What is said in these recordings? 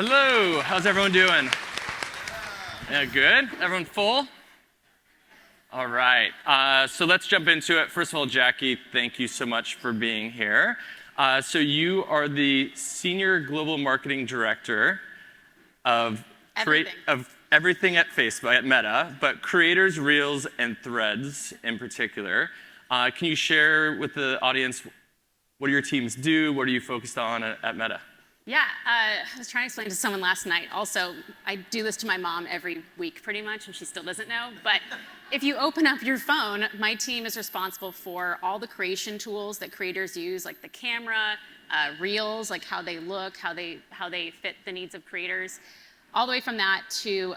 Hello, how's everyone doing? Yeah, good? Everyone full? All right, so let's jump into it. First of all, Jackie, thank you so much for being here. So you are the Senior Global Marketing Director of everything at Facebook, at Meta, but Creators, Reels, and Threads in particular. Can you share with the audience what do your teams do? What are you focused on at Meta? Yeah, I was trying to explain to someone last night. Also, I do this to my mom every week pretty much, and she still doesn't know. But if you open up your phone, my team is responsible for all the creation tools that creators use, like the camera, Reels, like how they look, how they fit the needs of creators, all the way from that to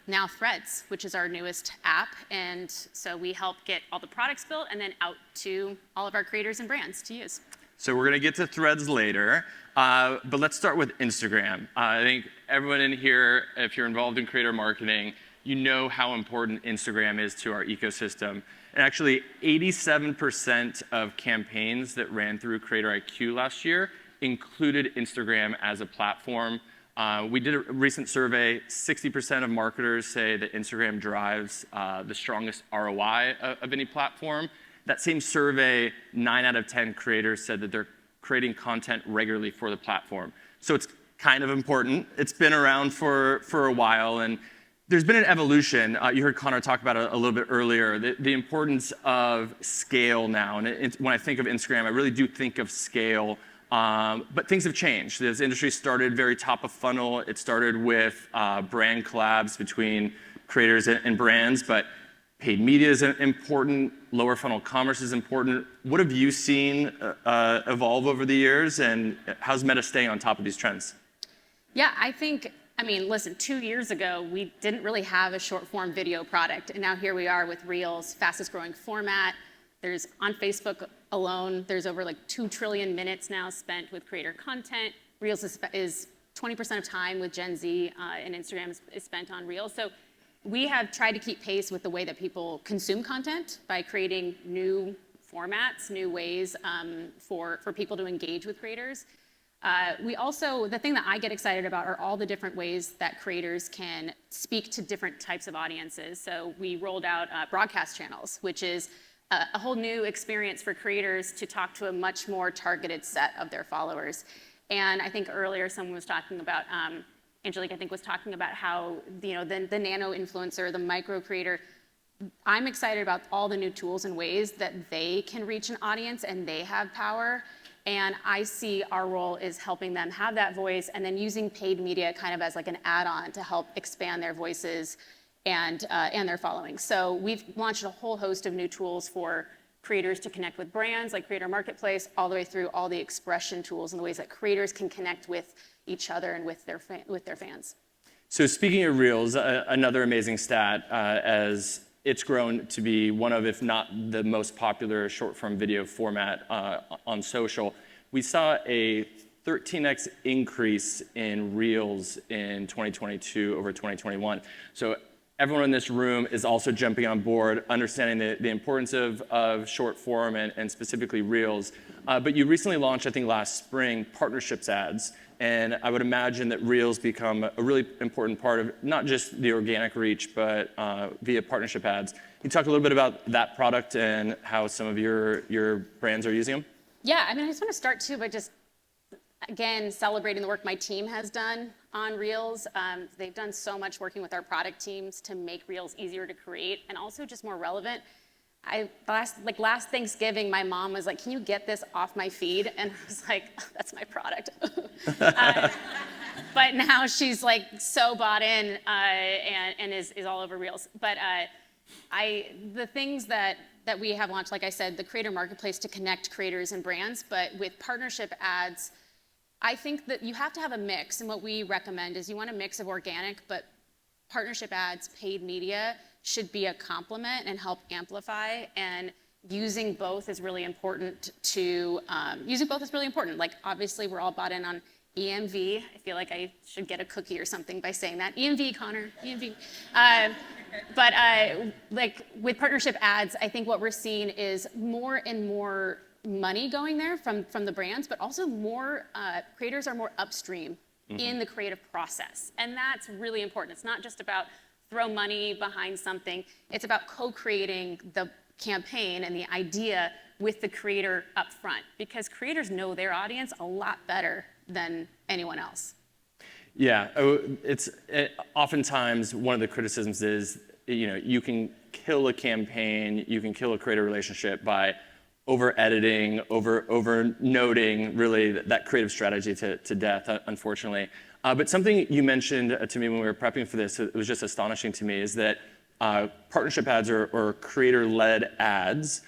now Threads, which is our newest app. And so we help get all the products built and then out to all of our creators and brands to use. So we're going to get to Threads later, but let's start with Instagram. I think everyone in here, if you're involved in creator marketing, you know how important Instagram is to our ecosystem. And actually, 87% of campaigns that ran through CreatorIQ last year included Instagram as a platform. We did a recent survey. 60% of marketers say that Instagram drives the strongest ROI of any platform. That same survey, 9 out of 10 creators said that they're creating content regularly for the platform. So it's kind of important. It's been around for a while, and there's been an evolution. You heard Connor talk about it a little bit earlier, the importance of scale now. And when I think of Instagram, I really do think of scale. But things have changed. This industry started very top of funnel. It started with brand collabs between creators and brands, but paid media is important, lower funnel commerce is important. What have you seen evolve over the years, and how's Meta staying on top of these trends? Yeah, I mean, listen, 2 years ago, we didn't really have a short form video product, and now here we are with Reels, fastest growing format. There's, on Facebook alone, there's over like 2 trillion minutes now spent with creator content. Reels is 20% of time with Gen Z, and Instagram is spent on Reels. So we have tried to keep pace with the way that people consume content by creating new formats, new ways for people to engage with creators. We also, the thing that I get excited about are all the different ways that creators can speak to different types of audiences. So we rolled out broadcast channels, which is a whole new experience for creators to talk to a much more targeted set of their followers. And I think earlier someone was talking about Angelique, I think, was talking about how the nano influencer, the micro creator. I'm excited about all the new tools and ways that they can reach an audience and they have power. And I see our role is helping them have that voice and then using paid media kind of as like an add-on to help expand their voices and their following. So we've launched a whole host of new tools for creators to connect with brands like Creator Marketplace, all the way through all the expression tools and the ways that creators can connect with each other and with their fans. So speaking of Reels, another amazing stat, as it's grown to be one of, if not the most popular short-form video format on social. We saw a 13x increase in Reels in 2022 over 2021. So everyone in this room is also jumping on board, understanding the importance of short form and specifically Reels. But you recently launched, I think last spring, partnerships ads. And I would imagine that Reels become a really important part of not just the organic reach, but via partnership ads. Can you talk a little bit about that product and how some of your brands are using them? Yeah, I mean, I just want to start too by just, again, celebrating the work my team has done on Reels. They've done so much working with our product teams to make Reels easier to create and also just more relevant. Last Thanksgiving, my mom was like, "Can you get this off my feed?" And I was like, "That's my product." But now she's like so bought in and is all over Reels. But the things that we have launched, like I said, the Creator Marketplace to connect creators and brands, but with partnership ads, I think that you have to have a mix. And what we recommend is you want a mix of organic, but partnership ads, paid media should be a complement and help amplify. And using both is really important Like obviously we're all bought in on EMV. I feel like I should get a cookie or something by saying that. EMV, Connor, EMV. But like with partnership ads, I think what we're seeing is more and more money going there from the brands, but also more creators are more upstream in the creative process. And that's really important. It's not just about throw money behind something. It's about co-creating the campaign and the idea with the creator up front, because creators know their audience a lot better than anyone else. Yeah, oftentimes one of the criticisms is, you can kill a campaign, you can kill a creator relationship by over-editing, over-noting really that creative strategy to death, unfortunately. But something you mentioned to me when we were prepping for this, it was just astonishing to me, is that partnership ads or creator-led ads,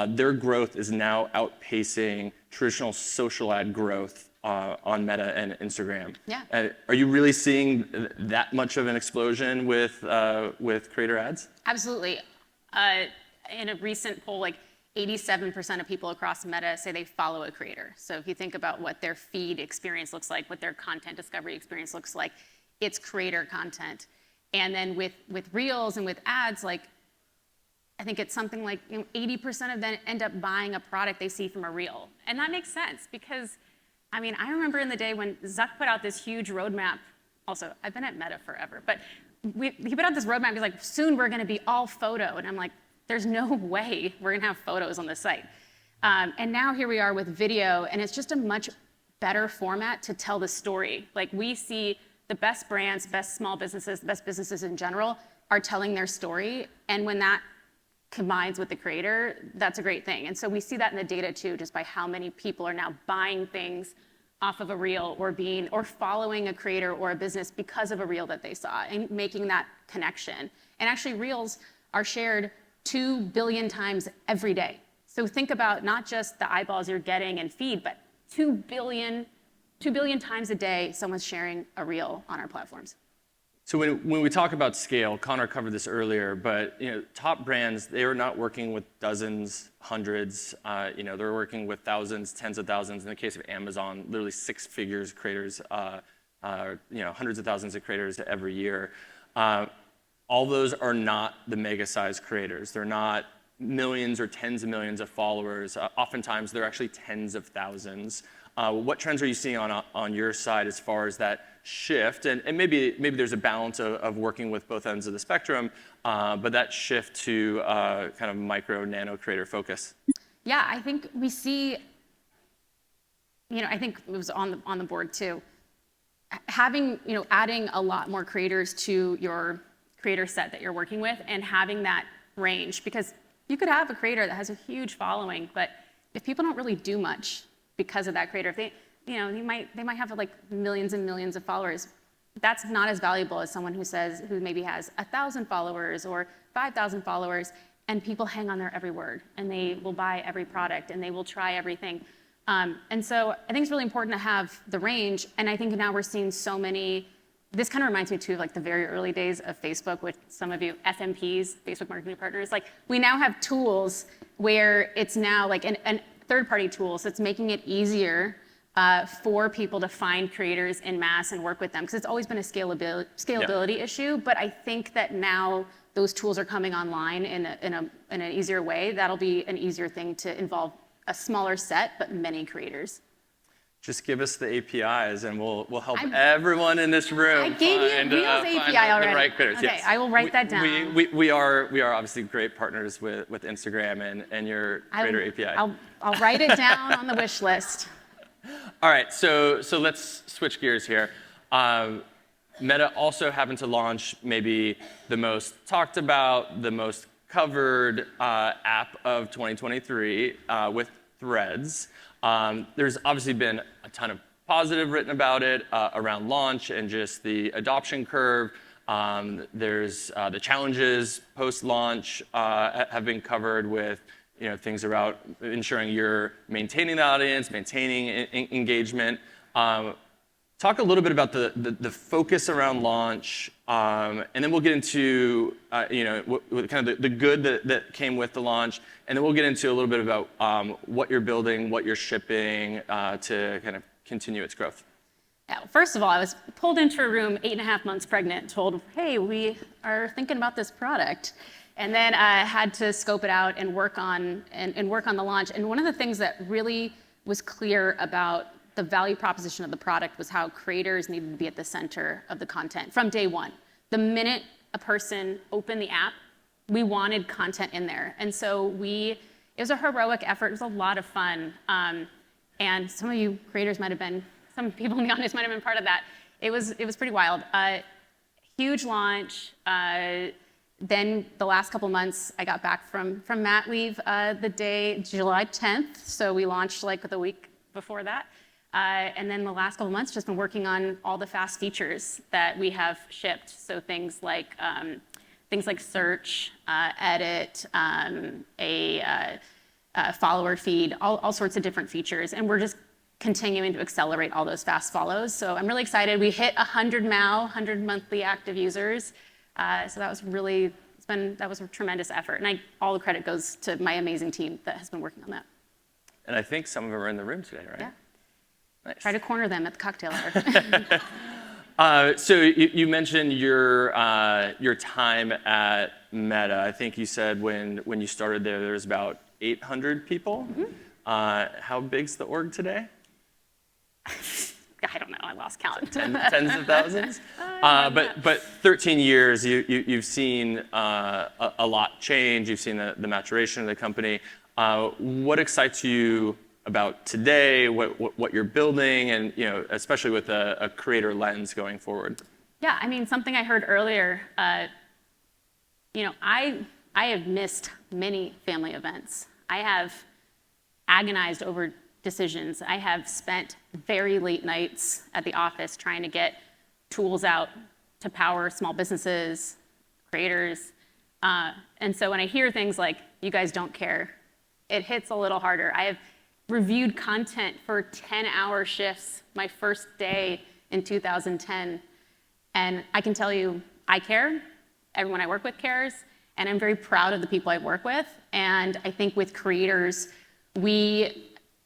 their growth is now outpacing traditional social ad growth on Meta and Instagram. Yeah. Are you really seeing that much of an explosion with creator ads? Absolutely. In a recent poll, like 87% of people across Meta say they follow a creator. So if you think about what their feed experience looks like, what their content discovery experience looks like, it's creator content. And then with Reels and with ads, like I think it's something like 80% of them end up buying a product they see from a Reel. And that makes sense because, I mean, I remember in the day when Zuck put out this huge roadmap. Also, I've been at Meta forever, but he put out this roadmap. He's like, soon we're going to be all photo. And I'm like, there's no way we're going to have photos on the site. And now here we are with video, and it's just a much better format to tell the story. Like we see the best brands, best small businesses, the best businesses in general are telling their story. And when that combines with the creator, that's a great thing. And so we see that in the data too, just by how many people are now buying things off of a Reel or following a creator or a business because of a Reel that they saw and making that connection. And actually Reels are shared 2 billion times every day. So think about not just the eyeballs you're getting and feed, but 2 billion times a day someone's sharing a Reel on our platforms. So when we talk about scale, Connor covered this earlier, but top brands, they are not working with dozens, hundreds. They're working with thousands, tens of thousands. In the case of Amazon, literally 6 figures creators, hundreds of thousands of creators every year. All those are not the mega-sized creators. They're not millions or tens of millions of followers. Oftentimes, they're actually tens of thousands. What trends are you seeing on your side as far as that shift? And maybe there's a balance of working with both ends of the spectrum, but that shift to kind of micro, nano creator focus. Yeah, I think we see, I think it was on the board too, having, adding a lot more creators to your creator set that you're working with and having that range, because you could have a creator that has a huge following, but if people don't really do much because of that creator, if they might have like millions and millions of followers, that's not as valuable as someone who maybe has 1,000 followers or 5,000 followers, and people hang on their every word and they will buy every product and they will try everything. And so I think it's really important to have the range. And I think now we're seeing so many, this kind of reminds me too of like the very early days of Facebook with some of you FMPs, Facebook Marketing Partners. Like we now have tools where it's now like an third-party tools that's making it easier for people to find creators in mass and work with them, because it's always been a scalability issue. But I think that now those tools are coming online in an easier way. That'll be an easier thing to involve a smaller set, but many creators. Just give us the APIs and we'll help everyone in this room. I gave you Reels API already. The right creators. Okay, yes. I will write that down. We are obviously great partners with Instagram and your Creator API. I'll write it down on the wish list. All right, so let's switch gears here. Meta also happened to launch maybe the most talked about, the most covered app of 2023 with Threads. There's obviously been a ton of positive written about it around launch and just the adoption curve. There's the challenges post-launch have been covered with things about ensuring you're maintaining the audience, maintaining engagement. Talk a little bit about the focus around launch, and then we'll get into kind of the good that came with the launch, and then we'll get into a little bit about what you're building, what you're shipping to kind of continue its growth. Yeah, first of all, I was pulled into a room 8.5 months pregnant, told, hey, we are thinking about this product. And then I had to scope it out and work on the launch. And one of the things that really was clear about the value proposition of the product was how creators needed to be at the center of the content from day one. The minute a person opened the app, we wanted content in there. And so it was a heroic effort. It was a lot of fun. And some of you creators might have been, some people in the audience might have been part of that. It was pretty wild. Huge launch. Then the last couple months, I got back from mat leave the day, July 10th. So we launched like the week before that. And then the last couple months, just been working on all the fast features that we have shipped. So things like search, edit, a follower feed, all sorts of different features. And we're just continuing to accelerate all those fast follows. So I'm really excited. We hit 100 monthly active users. So that was that was a tremendous effort. And all the credit goes to my amazing team that has been working on that. And I think some of them are in the room today, right? Yeah. Nice. Try to corner them at the cocktail hour. So you mentioned your time at Meta. I think you said when you started there was about 800 people. Mm-hmm. How big's the org today? I don't know. I lost count. Tens of thousands. But 13 years, you've seen a lot change. You've seen the maturation of the company. What excites you about today? What you're building, and especially with a creator lens going forward? Yeah, I mean, something I heard earlier. I have missed many family events. I have agonized over decisions. I have spent very late nights at the office trying to get tools out to power small businesses, creators. And so when I hear things like, you guys don't care, it hits a little harder. I have reviewed content for 10-hour shifts my first day in 2010. And I can tell you, I care. Everyone I work with cares. And I'm very proud of the people I work with. And I think with creators, we've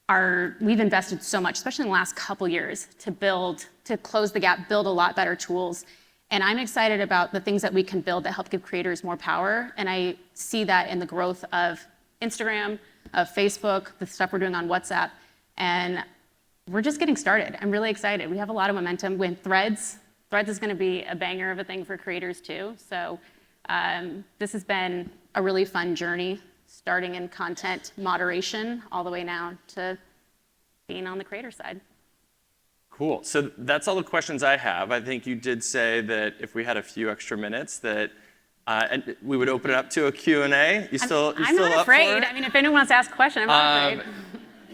invested so much, especially in the last couple years, to close the gap, build a lot better tools. And I'm excited about the things that we can build that help give creators more power. And I see that in the growth of Instagram, of Facebook, the stuff we're doing on WhatsApp. And we're just getting started. I'm really excited. We have a lot of momentum with Threads. Threads is going to be a banger of a thing for creators too. So this has been a really fun journey, starting in content moderation all the way now to being on the creator side. Cool. So that's all the questions I have. I think you did say that if we had a few extra minutes that and we would open it up to a Q&A. I'm still not up afraid. For it? I mean, if anyone wants to ask a question, I'm not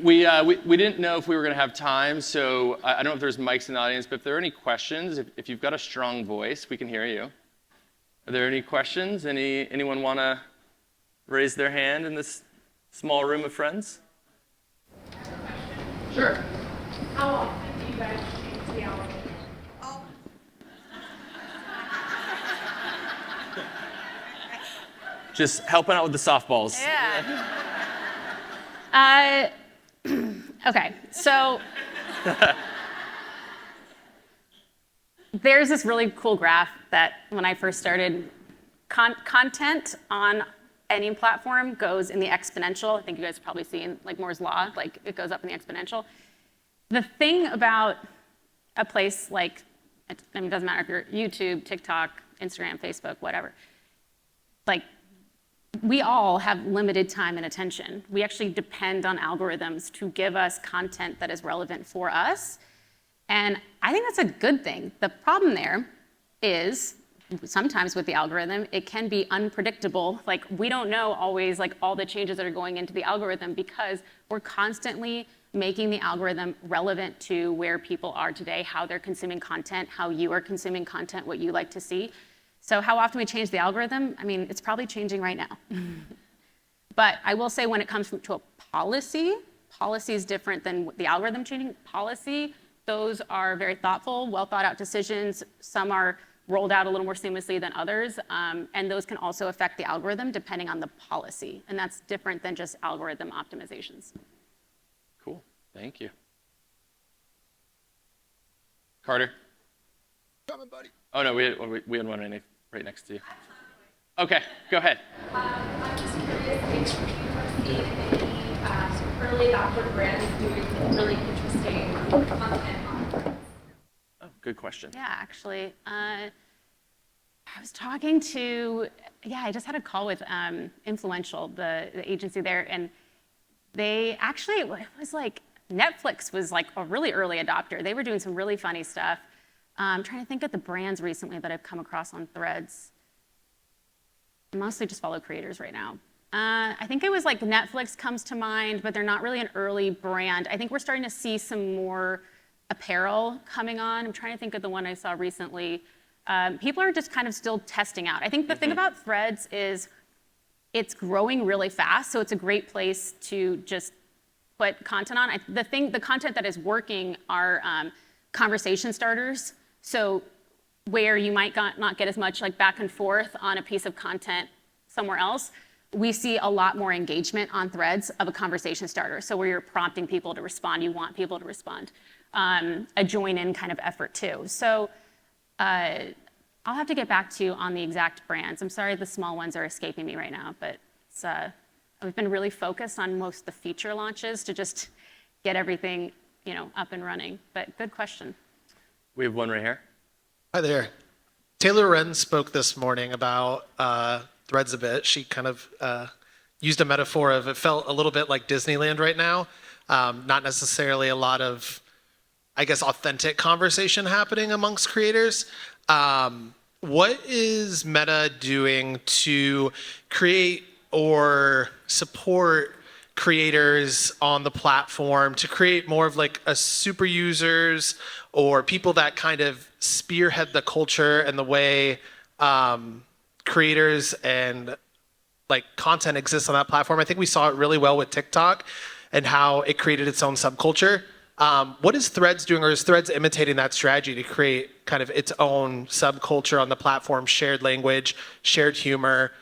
afraid. We didn't know if we were going to have time, so I don't know if there's mics in the audience, but if there are any questions, if you've got a strong voice, we can hear you. Are there any questions? Anyone want to raise their hand in this small room of friends? Sure. How often do you guys change the algorithm? Just helping out with the softballs. Yeah. Okay, so there's this really cool graph that when I first started, content on any platform goes in the exponential. I think you guys have probably seen like Moore's Law, like it goes up in the exponential. The thing about a place like, I mean, it doesn't matter if you're YouTube, TikTok, Instagram, Facebook, whatever, like we all have limited time and attention. We actually depend on algorithms to give us content that is relevant for us. And I think that's a good thing. The problem there is sometimes with the algorithm, it can be unpredictable. Like we don't know always like all the changes that are going into the algorithm because we're constantly making the algorithm relevant to where people are today, how they're consuming content, how you are consuming content, what you like to see. So how often we change the algorithm? I mean, it's probably changing right now. But I will say when it comes to a policy is different than the algorithm changing. Policy, those are very thoughtful, well thought out decisions. Some are rolled out a little more seamlessly than others. And those can also affect the algorithm depending on the policy. And that's different than just algorithm optimizations. Cool, thank you. Carter? Coming, buddy. Oh no, we had one right next to you. Okay, go ahead. I'm just curious if you have seen any early adopter brands doing really interesting content on Threads? Oh, good question. Yeah, actually, I was talking to, I just had a call with Influential, the agency there, and they actually, it was like, Netflix was like a really early adopter. They were doing some really funny stuff. I'm trying to think of the brands recently that I've come across on Threads. I mostly just follow creators right now. I think it was like Netflix comes to mind, but they're not really an early brand. I think we're starting to see some more apparel coming on. I'm trying to think of the one I saw recently. People are just kind of still testing out. I think the thing about Threads is it's growing really fast, so it's a great place to just put content on. The content that is working are conversation starters. So where you might not get as much like back and forth on a piece of content somewhere else, we see a lot more engagement on Threads of a conversation starter. So where you're prompting people to respond, you want people to respond. A join-in kind of effort too. So I'll have to get back to you on the exact brands. I'm sorry the small ones are escaping me right now, but it's, I've been really focused on most of the feature launches to just get everything, up and running. But good question. We have one right here. Hi there. Taylor Wren spoke this morning about Threads a bit. She kind of used a metaphor of it felt a little bit like Disneyland right now. Not necessarily a lot of, I guess, authentic conversation happening amongst creators. What is Meta doing to create or support creators on the platform to create more of like a super users or people that kind of spearhead the culture and the way creators and like content exists on that platform? I think we saw it really well with TikTok and how it created its own subculture. What is Threads doing, or is Threads imitating that strategy to create kind of its own subculture on the platform, shared language, shared humor,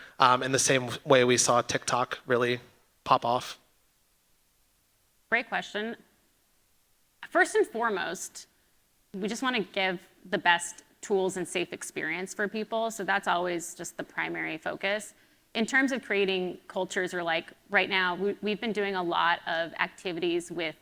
in the same way we saw TikTok really pop off? Great question. First and foremost, we just want to give the best tools and safe experience for people. So that's always just the primary focus. In terms of creating cultures, or like right now, we've been doing a lot of activities with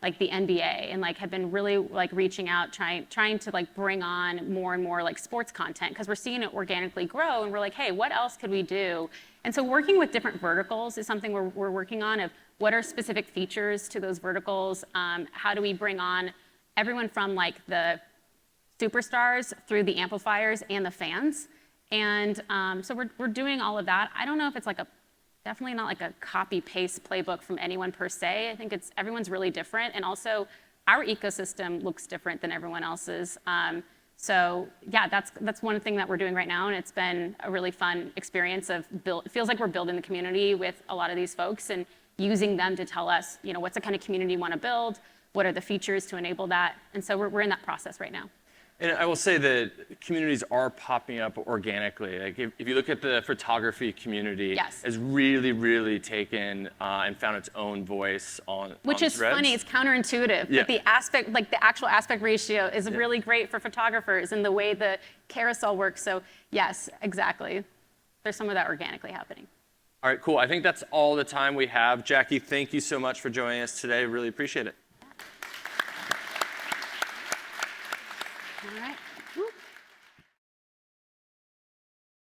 like the NBA, and like have been really like reaching out, trying to like bring on more and more like sports content, because we're seeing it organically grow, and we're like, hey, what else could we do? And so working with different verticals is something we're working on, of what are specific features to those verticals? How do we bring on everyone from like the superstars through the amplifiers and the fans? And so we're doing all of that. I don't know if it's like definitely not like a copy paste playbook from anyone per se. I think everyone's really different. And also our ecosystem looks different than everyone else's. So yeah, that's one thing that we're doing right now. And it's been a really fun experience it feels like we're building the community with a lot of these folks and using them to tell us, what's the kind of community you want to build? What are the features to enable that? And so we're in that process right now. And I will say that communities are popping up organically. Like if you look at the photography community, Yes. has really, really taken and found its own voice on Which is Threads. funny, it's counterintuitive. Yeah. But the actual aspect ratio is really great for photographers and the way the carousel works. So yes, exactly. There's some of that organically happening. All right, cool. I think that's all the time we have. Jackie, thank you so much for joining us today. Really appreciate it. All right.